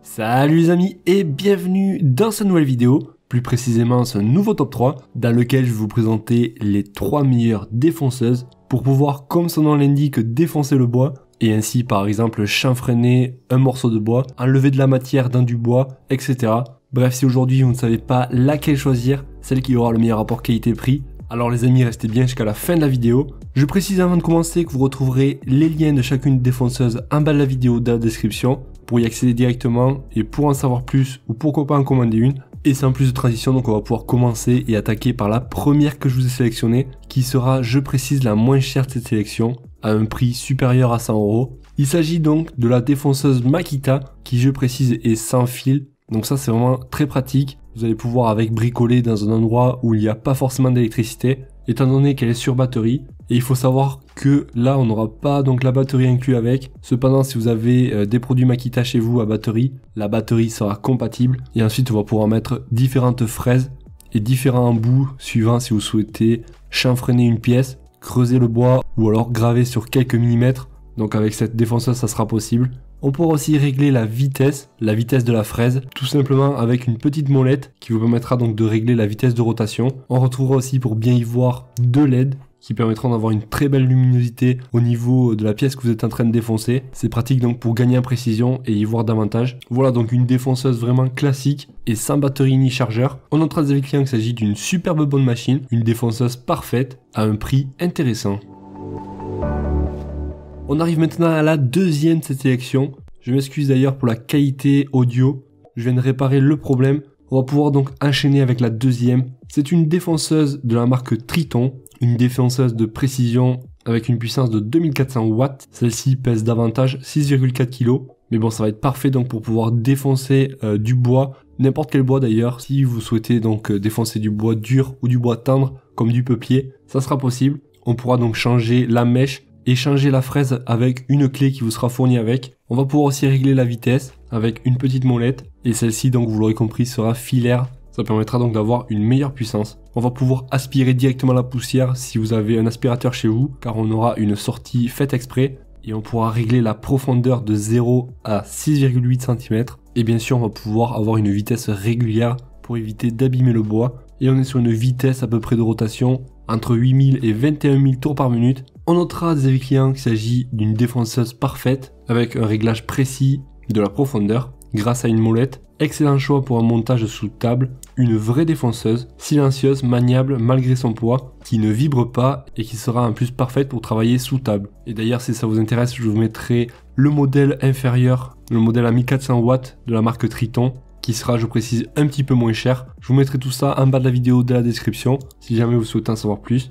Salut les amis et bienvenue dans cette nouvelle vidéo, plus précisément ce nouveau top 3 dans lequel je vais vous présenter les 3 meilleures défonceuses pour pouvoir, comme son nom l'indique, défoncer le bois et ainsi par exemple chanfreiner un morceau de bois, enlever de la matière dans du bois, etc. Bref, si aujourd'hui vous ne savez pas laquelle choisir, celle qui aura le meilleur rapport qualité-prix, alors les amis restez bien jusqu'à la fin de la vidéo. Je précise avant de commencer que vous retrouverez les liens de chacune défonceuse en bas de la vidéo dans la description pour y accéder directement et pour en savoir plus ou pourquoi pas en commander une. Et sans plus de transition, donc on va pouvoir commencer et attaquer par la première que je vous ai sélectionnée qui sera, je précise, la moins chère de cette sélection à un prix supérieur à 100 €. Il s'agit donc de la défonceuse Makita qui, je précise, est sans fil. Donc ça c'est vraiment très pratique. Vous allez pouvoir avec bricoler dans un endroit où il n'y a pas forcément d'électricité étant donné qu'elle est sur batterie. Et il faut savoir que là on n'aura pas donc la batterie inclue avec. Cependant si vous avez des produits Makita chez vous à batterie, la batterie sera compatible. Et ensuite on va pouvoir mettre différentes fraises et différents embouts suivant si vous souhaitez chanfreiner une pièce, creuser le bois ou alors graver sur quelques millimètres. Donc avec cette défonceuse ça sera possible. On pourra aussi régler la vitesse de la fraise, tout simplement avec une petite molette qui vous permettra donc de régler la vitesse de rotation. On retrouvera aussi pour bien y voir 2 LED qui permettront d'avoir une très belle luminosité au niveau de la pièce que vous êtes en train de défoncer. C'est pratique donc pour gagner en précision et y voir davantage. Voilà donc une défonceuse vraiment classique et sans batterie ni chargeur. On notera des avis clients qu'il s'agit d'une superbe bonne machine, une défonceuse parfaite à un prix intéressant. On arrive maintenant à la deuxième de cette sélection. Je m'excuse d'ailleurs pour la qualité audio. Je viens de réparer le problème. On va pouvoir donc enchaîner avec la deuxième. C'est une défonceuse de la marque Triton. Une défonceuse de précision avec une puissance de 2400 watts. Celle-ci pèse davantage 6,4 kg. Mais bon, ça va être parfait donc pour pouvoir défoncer du bois. N'importe quel bois d'ailleurs. Si vous souhaitez donc défoncer du bois dur ou du bois tendre comme du peuplier, ça sera possible. On pourra donc changer la mèche et changer la fraise avec une clé qui vous sera fournie avec. On va pouvoir aussi régler la vitesse avec une petite molette et celle-ci donc vous l'aurez compris sera filaire. Ça permettra donc d'avoir une meilleure puissance. On va pouvoir aspirer directement la poussière si vous avez un aspirateur chez vous car on aura une sortie faite exprès et on pourra régler la profondeur de 0 à 6,8 cm et bien sûr on va pouvoir avoir une vitesse régulière pour éviter d'abîmer le bois et on est sur une vitesse à peu près de rotation entre 8000 et 21 000 tours par minute. On notera des avis clients qu'il s'agit d'une défonceuse parfaite avec un réglage précis de la profondeur grâce à une molette. Excellent choix pour un montage sous table, une vraie défonceuse, silencieuse, maniable malgré son poids, qui ne vibre pas et qui sera en plus parfaite pour travailler sous table. Et d'ailleurs si ça vous intéresse, je vous mettrai le modèle inférieur, le modèle à 1400 watts de la marque Triton, qui sera, je précise, un petit peu moins cher. Je vous mettrai tout ça en bas de la vidéo de la description, si jamais vous souhaitez en savoir plus.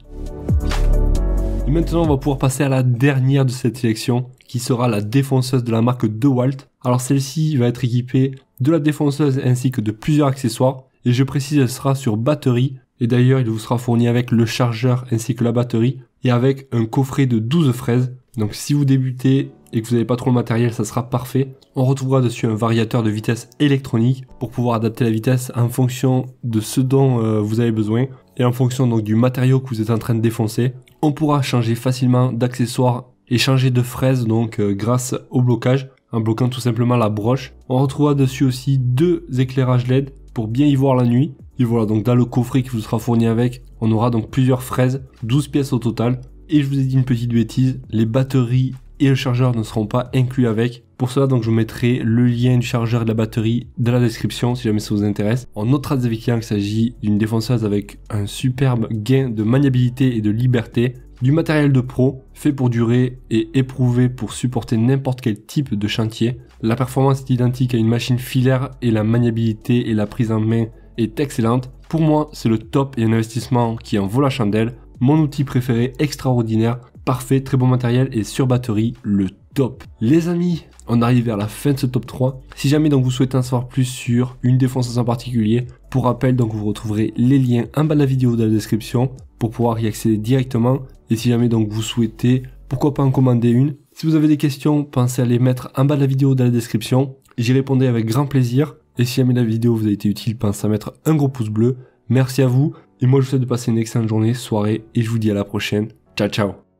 Et maintenant, on va pouvoir passer à la dernière de cette sélection, qui sera la défonceuse de la marque DeWalt. Alors celle-ci va être équipée de la défonceuse ainsi que de plusieurs accessoires. Et je précise, elle sera sur batterie. Et d'ailleurs, il vous sera fourni avec le chargeur ainsi que la batterie. Et avec un coffret de 12 fraises. Donc si vous débutez et que vous n'avez pas trop le matériel, ça sera parfait. On retrouvera dessus un variateur de vitesse électronique pour pouvoir adapter la vitesse en fonction de ce dont vous avez besoin et en fonction donc du matériau que vous êtes en train de défoncer. On pourra changer facilement d'accessoires et changer de fraise donc grâce au blocage, en bloquant tout simplement la broche. On retrouvera dessus aussi 2 éclairages LED pour bien y voir la nuit. Et voilà, donc dans le coffret qui vous sera fourni avec, on aura donc plusieurs fraises, 12 pièces au total. Et je vous ai dit une petite bêtise, les batteries et le chargeur ne seront pas inclus avec. Pour cela donc je vous mettrai le lien du chargeur et de la batterie dans la description si jamais ça vous intéresse. On notera des avis clients qu'il s'agit d'une défonceuse avec un superbe gain de maniabilité et de liberté. Du matériel de pro, fait pour durer et éprouvé pour supporter n'importe quel type de chantier. La performance est identique à une machine filaire et la maniabilité et la prise en main est excellente. Pour moi c'est le top et un investissement qui en vaut la chandelle. Mon outil préféré extraordinaire, parfait, très bon matériel et sur batterie, le top. Les amis, on arrive vers la fin de ce top 3. Si jamais donc vous souhaitez en savoir plus sur une défonceuse en particulier, pour rappel donc vous retrouverez les liens en bas de la vidéo dans la description pour pouvoir y accéder directement. Et si jamais donc vous souhaitez, pourquoi pas en commander une. Si vous avez des questions, pensez à les mettre en bas de la vidéo dans la description. J'y répondrai avec grand plaisir. Et si jamais la vidéo vous a été utile, pensez à mettre un gros pouce bleu. Merci à vous. Et moi je vous souhaite de passer une excellente journée, soirée et je vous dis à la prochaine. Ciao ciao.